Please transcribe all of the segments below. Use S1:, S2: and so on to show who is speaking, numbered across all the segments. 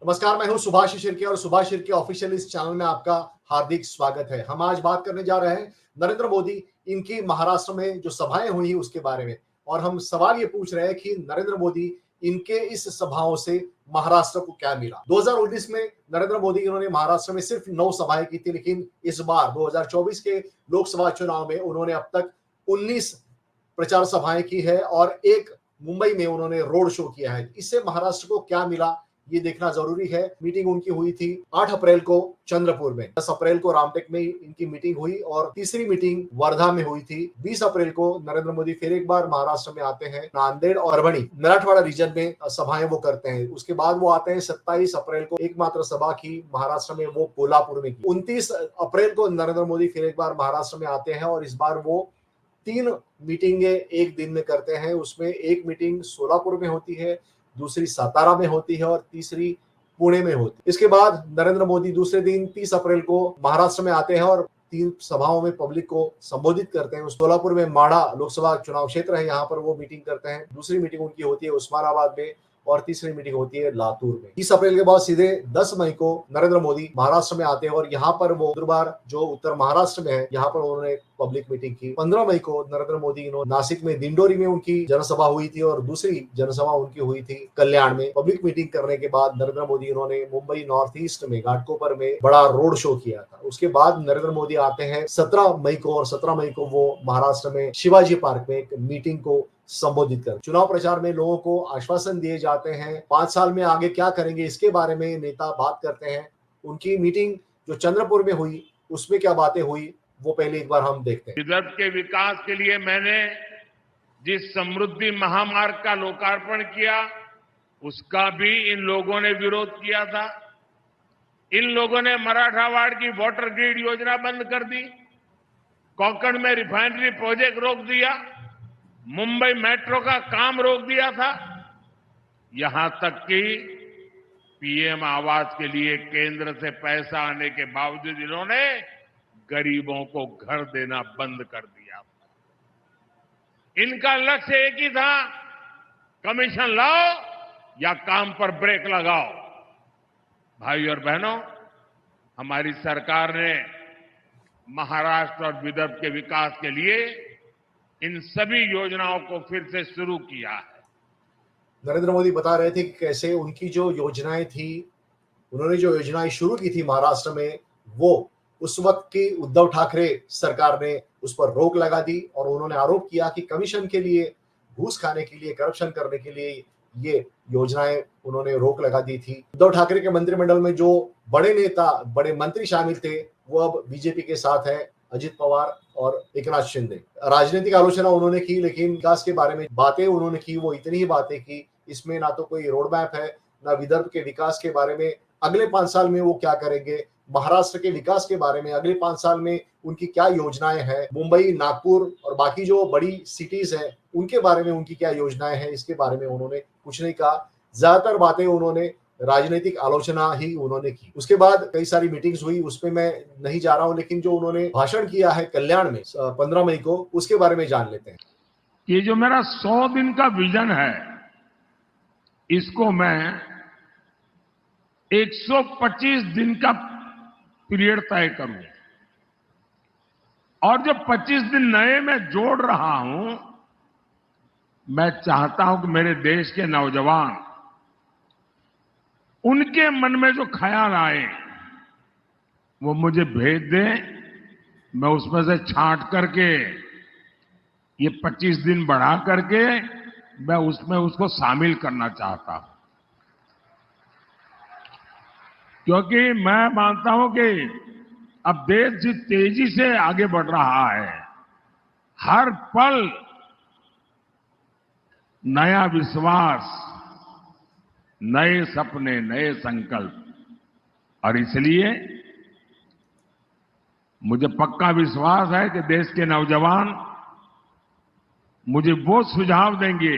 S1: नमस्कार, मैं हूं सुभाष शिर्के और सुभाष शिर्के ऑफिशियल इस चैनल में आपका हार्दिक स्वागत है। हम आज बात करने जा रहे हैं नरेंद्र मोदी इनकी महाराष्ट्र में जो सभाएं हुई उसके बारे में। और हम सवाल ये पूछ रहे हैं कि नरेंद्र मोदी इनके इस सभाओं से महाराष्ट्र को क्या मिला। 2019 में नरेंद्र मोदी इन्होंने महाराष्ट्र में सिर्फ 9 सभाएं की थी, लेकिन इस बार 2024 के लोकसभा चुनाव में उन्होंने अब तक 19 प्रचार सभाएं की है और एक मुंबई में उन्होंने रोड शो किया है। इससे महाराष्ट्र को क्या मिला ये देखना जरूरी है। मीटिंग उनकी हुई थी 8 अप्रैल को चंद्रपुर में, 10 अप्रैल को रामटेक में इनकी मीटिंग हुई और तीसरी मीटिंग वर्धा में हुई थी। 20 अप्रैल को नरेंद्र मोदी फिर एक बार महाराष्ट्र में आते हैं, नांदेड़ और परभणी मराठवाड़ा रीजन में सभाएं वो करते हैं। उसके बाद वो आते हैं 27 अप्रैल को एकमात्र सभा की महाराष्ट्र में, वो कोल्हापुर में की। 29 अप्रैल को नरेंद्र मोदी फिर एक बार महाराष्ट्र में आते हैं और इस बार वो 3 मीटिंगें एक दिन में करते हैं। उसमें एक मीटिंग सोलापुर में होती है, दूसरी सातारा में होती है और तीसरी पुणे में होती है। इसके बाद नरेंद्र मोदी दूसरे दिन 30 अप्रैल को महाराष्ट्र में आते हैं और 3 सभाओं में पब्लिक को संबोधित करते हैं। सोलापुर में माढ़ा लोकसभा चुनाव क्षेत्र है, यहाँ पर वो मीटिंग करते हैं। दूसरी मीटिंग उनकी होती है उस्मानाबाद में और तीसरी मीटिंग होती है लातूर में। 30 अप्रैल के बाद सीधे 10 मई को नरेंद्र मोदी महाराष्ट्र में आते हैं और यहाँ पर वो दुर्बार जो उत्तर महाराष्ट्र में है, यहाँ पर उन्होंने पब्लिक मीटिंग की। 15 मई को नरेंद्र मोदी इन्होंने नासिक में दिंडोरी में उनकी जनसभा हुई थी और दूसरी जनसभा उनकी हुई थी कल्याण में। पब्लिक मीटिंग करने के बाद नरेंद्र मोदी इन्होंने मुंबई नॉर्थ ईस्ट में घाटकोपर में बड़ा रोड शो किया था। उसके बाद नरेंद्र मोदी आते हैं 17 मई को और 17 मई को वो महाराष्ट्र में शिवाजी पार्क में एक मीटिंग को संबोधित कर। चुनाव प्रचार में लोगों को आश्वासन दिए जाते हैं, 5 साल में आगे क्या करेंगे इसके बारे में नेता बात करते हैं। उनकी मीटिंग जो चंद्रपुर में हुई उसमें क्या बातें हुई वो पहले एक बार हम देखते हैं।
S2: विदर्भ के विकास के लिए मैंने जिस समृद्धि महामार्ग का लोकार्पण किया उसका भी इन लोगों ने विरोध किया था। इन लोगों ने मराठवाड़ की वाटर ग्रिड योजना बंद कर दी, कोंकण में रिफाइनरी प्रोजेक्ट रोक दिया, मुंबई मेट्रो का काम रोक दिया था। यहां तक कि पीएम आवास के लिए केंद्र से पैसा आने के बावजूद इन्होंने गरीबों को घर देना बंद कर दिया। इनका लक्ष्य एक ही था, कमीशन लाओ या काम पर ब्रेक लगाओ। भाई और बहनों, हमारी सरकार ने महाराष्ट्र और विदर्भ के विकास के लिए इन सभी योजनाओं को फिर से शुरू किया है।
S1: नरेंद्र मोदी बता रहे थे कि कैसे उनकी जो योजनाएं थी, उन्होंने जो योजनाएं शुरू की थी महाराष्ट्र में, वो उस वक्त की उद्धव ठाकरे सरकार ने उस पर रोक लगा दी और उन्होंने आरोप किया कि कमीशन के लिए, घूस खाने के लिए, करप्शन करने के लिए ये योजनाएं उन्होंने रोक लगा दी थी। उद्धव ठाकरे के मंत्रिमंडल में जो बड़े नेता, बड़े मंत्री शामिल थे वो अब बीजेपी के साथ है, अजित पवार और एकनाथ शिंदे। राजनीतिक आलोचना उन्होंने की, लेकिन विकास के बारे में बातें उन्होंने की वो इतनी ही बातें की। इसमें ना तो कोई रोड मैप है, ना विदर्भ के विकास के बारे में अगले 5 साल में वो क्या करेंगे, महाराष्ट्र के विकास के बारे में अगले 5 साल में उनकी क्या योजनाएं हैं, मुंबई, नागपुर और बाकी जो बड़ी सिटीज हैं उनके बारे में उनकी क्या योजनाएं हैं, इसके बारे में उन्होंने कुछ नहीं कहा। ज्यादातर बातें उन्होंने राजनीतिक आलोचना ही उन्होंने की। उसके बाद कई सारी मीटिंग्स हुई, उसमें मैं नहीं जा रहा हूं, लेकिन जो उन्होंने भाषण किया है कल्याण में 15 मई को, उसके बारे में जान लेते हैं।
S2: ये जो मेरा 100 दिन का विजन है, इसको मैं 125 दिन का पीरियड तय करूं और जो 25 दिन नए मैं जोड़ रहा हूं, मैं चाहता हूं कि मेरे देश के नौजवान, उनके मन में जो ख्याल आए वो मुझे भेज दें। मैं उसमें से छांट करके ये 25 दिन बढ़ा करके मैं उसमें उसको शामिल करना चाहता हूं, क्योंकि मैं मानता हूं कि अब देश जिस तेजी से आगे बढ़ रहा है, हर पल नया विश्वास, नए सपने, नए संकल्प, और इसलिए मुझे पक्का विश्वास है कि देश के नौजवान मुझे वो सुझाव देंगे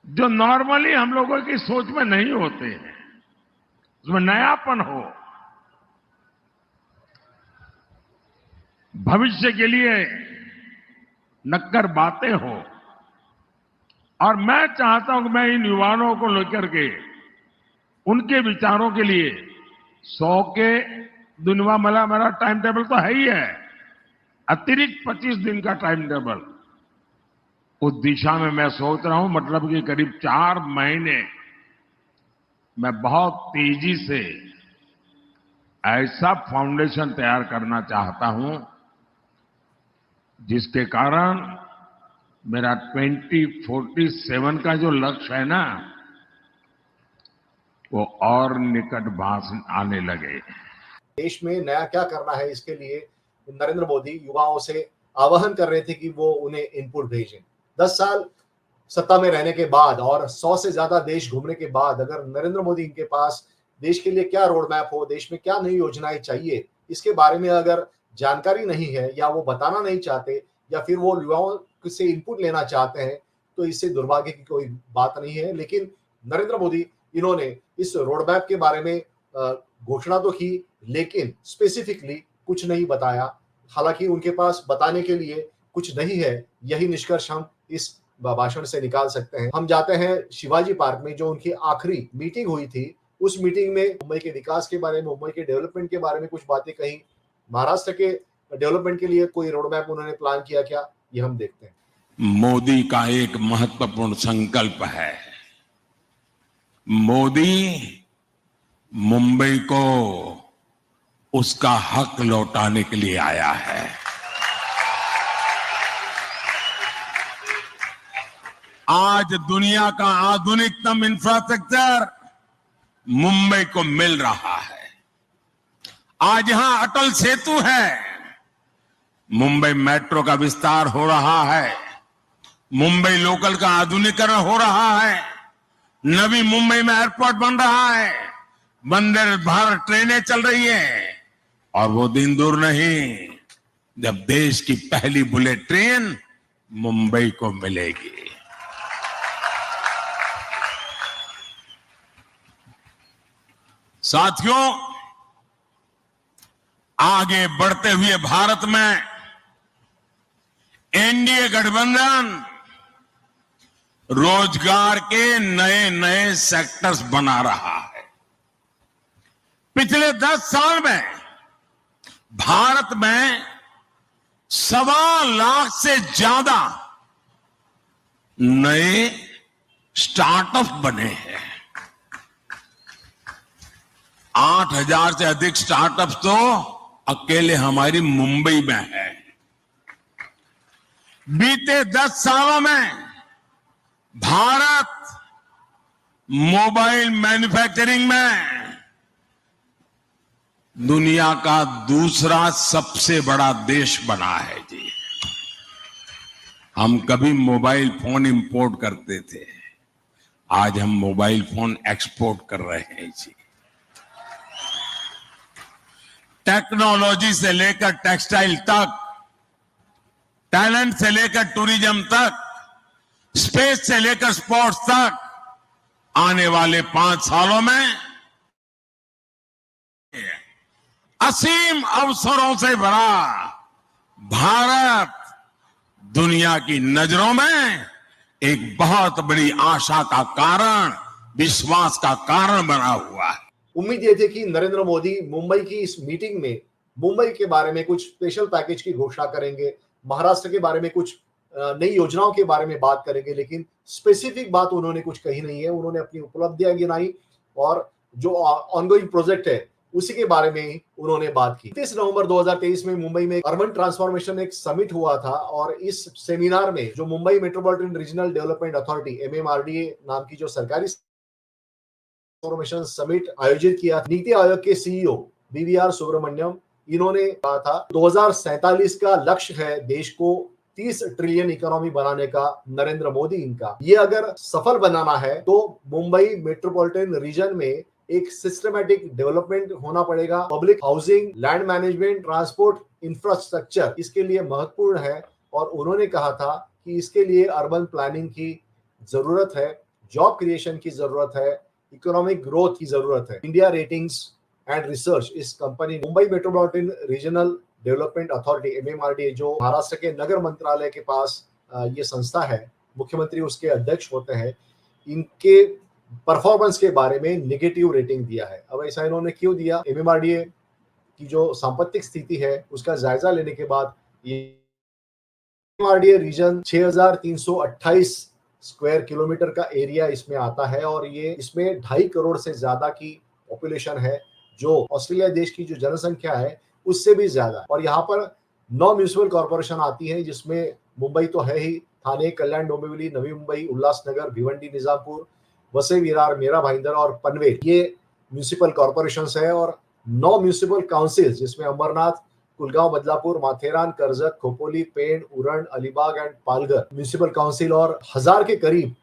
S2: जो नॉर्मली हम लोगों की सोच में नहीं होते हैं, उसमें नयापन हो, भविष्य के लिए नक्कर बातें हो। और मैं चाहता हूं कि मैं इन युवाओं को लेकर के उनके विचारों के लिए 100 के दुनिया वाला मेरा टाइम टेबल तो है ही है, अतिरिक्त 25 दिन का टाइम टेबल उस दिशा में मैं सोच रहा हूं। मतलब कि करीब 4 महीने मैं बहुत तेजी से ऐसा फाउंडेशन तैयार करना चाहता हूं जिसके कारण मेरा 2047 का जो लक्ष्य है ना, वो और निकट भास आने लगे।
S1: देश में नया क्या करना है, इसके लिए नरेंद्र मोदी युवाओं से आह्वान कर रहे थे कि वो उन्हें इनपुट भेजें। 10 साल सत्ता में रहने के बाद और 100 से ज्यादा देश घूमने के बाद अगर नरेंद्र मोदी इनके पास देश के लिए क्या रोड मैप हो, देश में क्या नई योजनाएं चाहिए, इसके बारे में अगर जानकारी नहीं है या वो बताना नहीं चाहते या फिर वो युवाओं से इनपुट लेना चाहते हैं, तो इससे दुर्भाग्य की कोई बात नहीं है। लेकिन नरेंद्र मोदी इन्होंने इस रोड मैप के बारे में घोषणा तो की, लेकिन स्पेसिफिकली कुछ नहीं बताया। हालांकि उनके पास बताने के लिए कुछ नहीं है, यही निष्कर्ष हम इस भाषण से निकाल सकते हैं। हम जाते हैं शिवाजी पार्क में, जो उनकी आखिरी मीटिंग हुई थी। उस मीटिंग में मुंबई के विकास के बारे में, मुंबई के डेवलपमेंट के बारे में कुछ बातें कही। महाराष्ट्र के डेवलपमेंट के लिए कोई रोड मैप उन्होंने प्लान किया क्या, ये हम देखते हैं।
S3: मोदी का एक महत्वपूर्ण संकल्प है। मोदी मुंबई को उसका हक लौटाने के लिए आया है। आज दुनिया का आधुनिकतम इंफ्रास्ट्रक्चर मुंबई को मिल रहा है। आज यहां अटल सेतु है, मुंबई मेट्रो का विस्तार हो रहा है, मुंबई लोकल का आधुनिकीकरण हो रहा है, नवी मुंबई में एयरपोर्ट बन रहा है, वंदे भारत ट्रेनें चल रही हैं, और वो दिन दूर नहीं जब देश की पहली बुलेट ट्रेन मुंबई को मिलेगी। साथियों, आगे बढ़ते हुए भारत में एनडीए गठबंधन रोजगार के नए नए सेक्टर्स बना रहा है। पिछले 10 साल में भारत में 1.25 लाख से ज्यादा नए स्टार्टअप बने हैं। 8,000 से अधिक स्टार्टअप्स तो अकेले हमारी मुंबई में है। बीते 10 सालों में भारत मोबाइल मैन्युफैक्चरिंग में दुनिया का दूसरा सबसे बड़ा देश बना है जी। हम कभी मोबाइल फोन इंपोर्ट करते थे, आज हम मोबाइल फोन एक्सपोर्ट कर रहे हैं जी। टेक्नोलॉजी से लेकर टेक्सटाइल तक, टैलेंट से लेकर टूरिज्म तक, स्पेस से लेकर स्पोर्ट्स तक, आने वाले 5 सालों में असीम अवसरों से भरा भारत दुनिया की नजरों में एक बहुत बड़ी आशा का कारण, विश्वास का कारण बना हुआ है।
S1: उम्मीद ये थी कि नरेंद्र मोदी मुंबई की इस मीटिंग में मुंबई के बारे में कुछ स्पेशल पैकेज की घोषणा करेंगे, महाराष्ट्र के बारे में कुछ नई योजनाओं के बारे में बात करेंगे, लेकिन स्पेसिफिक बात उन्होंने कुछ कही नहीं है। उन्होंने अपनी उपलब्धियां गिनाई और जो ऑनगोइंग प्रोजेक्ट है उसी के बारे में ही उन्होंने बात की। 30 नवंबर 2023 में मुंबई में अर्बन ट्रांसफॉर्मेशन एक समिट हुआ था और इस सेमिनार में जो Mumbai metropolitan regional development authority MMRDA नाम की जो सरकारी ट्रांसफॉर्मेशन समिट आयोजित किया, नीति आयोग के CEO BVR सुब्रमण्यम, इन्होंने कहा था 2047 का लक्ष्य है देश को 30 ट्रिलियन इकोनॉमी बनाने का नरेंद्र मोदी इनका। ये अगर सफल बनाना है तो मुंबई मेट्रोपॉलिटन रीजन में एक सिस्टमैटिक डेवलपमेंट होना पड़ेगा। Public housing, land management, transport, infrastructure इसके लिए महत्वपूर्ण है और उन्होंने कहा था कि इसके लिए अर्बन प्लानिंग की जरूरत है, जॉब क्रिएशन की जरूरत है, इकोनॉमिक ग्रोथ की जरूरत है। इंडिया रेटिंग्स एंड रिसर्च इस company Mumbai metropolitan regional development authority MMRDA जो महाराष्ट्र के नगर मंत्रालय के पास ये संस्था है, मुख्यमंत्री उसके अध्यक्ष होते हैं, इनके परफॉर्मेंस के बारे में नेगेटिव रेटिंग दिया है। अब ऐसा इन्होंने क्यों दिया? एमएमआरडीए की जो सांपत्तिक स्थिति है उसका जायजा लेने के बाद ये एमएमआरडीए रीजन 6328 स्क्वायर किलोमीटर का एरिया इसमें आता है और ये इसमें 2.5 करोड़ से ज्यादा की पॉपुलेशन है, जो ऑस्ट्रेलिया देश की जो जनसंख्या है उससे भी ज्यादा। और यहाँ पर 9 म्यूनिसिपल कॉर्पोरेशन आती हैं, जिसमें मुंबई तो है ही, थाने, कल्याण, डोंबिवली, नवी मुंबई, उल्लासनगर, भिवंडी, निजामपुर, वसई विरार, मेरा भाईंदर और पनवेल ये म्यूनिसिपल कॉर्पोरेशन है। और 9 म्यूनिसिपल काउंसिल जिसमें Ambernath, Kulgaon, Badlapur, Matheran, Karjat, Khopoli, Pen, Uran, Alibag and Palghar municipal council और 1000 के करीब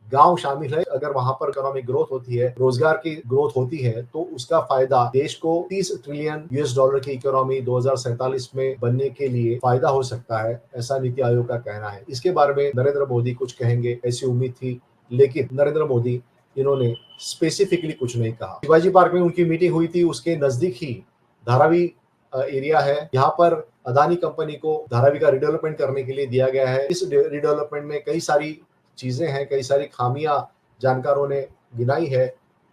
S1: गांव शामिल है। अगर वहां पर इकोनॉमिक ग्रोथ होती है, रोजगार की ग्रोथ होती है, तो उसका फायदा देश को 30 ट्रिलियन यूएस डॉलर की इकोनॉमी 2047 में बनने के लिए फायदा हो सकता है, ऐसा नीति आयोग का कहना है। इसके बारे में नरेंद्र मोदी कुछ कहेंगे ऐसी उम्मीद थी, लेकिन नरेंद्र मोदी इन्होंने स्पेसिफिकली कुछ नहीं कहा। शिवाजी पार्क में उनकी मीटिंग हुई थी, उसके नजदीक ही धारावी एरिया है। यहाँ पर अदानी कंपनी को धारावी का रिडेवलपमेंट करने के लिए दिया गया है। इस रिडेवलपमेंट में कई सारी चीजें हैं, कई सारी खामियां जानकारों ने गिनाई है।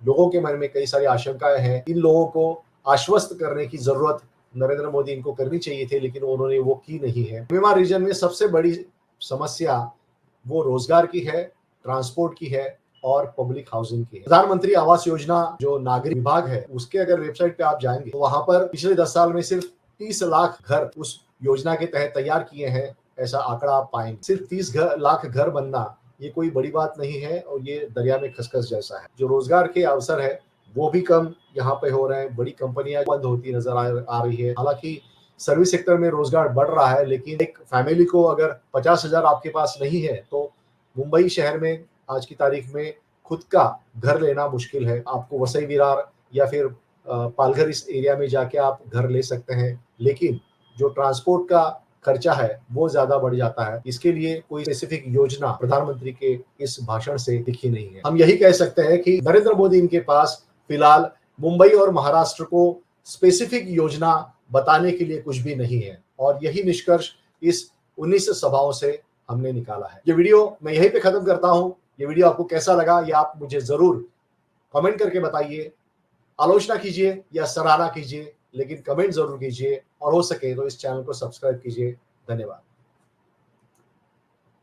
S1: लोगों के मन में कई सारी आशंकाएं हैं। इन लोगों को आश्वस्त करने की जरूरत नरेंद्र मोदी इनको करनी चाहिए थी, लेकिन उन्होंने वो की नहीं है। एमएमआर रीजन में सबसे बड़ी समस्या वो रोजगार की है, ट्रांसपोर्ट की है और पब्लिक हाउसिंग की है। प्रधानमंत्री आवास योजना जो नागरिक विभाग है, उसके अगर वेबसाइट पे आप जाएंगे तो वहां पर पिछले 10 साल में सिर्फ 30 लाख घर उस योजना के तहत तैयार किए हैं, ऐसा आंकड़ा आप पाएंगे। सिर्फ 30 लाख घर बनना ये कोई बड़ी बात नहीं है और ये दरिया में खसखस जैसा है। जो रोजगार के अवसर है वो भी कम यहाँ पे हो रहे हैं, बड़ी कंपनियां बंद होती नजर आ रही है। हालांकि सर्विस सेक्टर में रोजगार बढ़ रहा है, लेकिन एक फैमिली को अगर 50,000 आपके पास नहीं है तो मुंबई शहर में आज की तारीख में खुद का घर लेना मुश्किल है। आपको वसई विरार या फिर पालघर इस एरिया में जाके आप घर ले सकते हैं, लेकिन जो ट्रांसपोर्ट का खर्चा है वो ज्यादा बढ़ जाता है। इसके लिए कोई स्पेसिफिक योजना प्रधानमंत्री के इस भाषण से दिखी नहीं है। हम यही कह सकते हैं कि नरेंद्र मोदी इनके पास फिलहाल मुंबई और महाराष्ट्र को स्पेसिफिक योजना बताने के लिए कुछ भी नहीं है, और यही निष्कर्ष इस 19 सभाओं से हमने निकाला है। ये वीडियो मैं यहीं पे खत्म करता हूं। ये वीडियो आपको कैसा लगा ये आप मुझे जरूर कमेंट करके बताइए। आलोचना कीजिए या सराहना कीजिए, लेकिन कमेंट जरूर कीजिए, और हो सके तो इस चैनल को सब्सक्राइब कीजिए। धन्यवाद।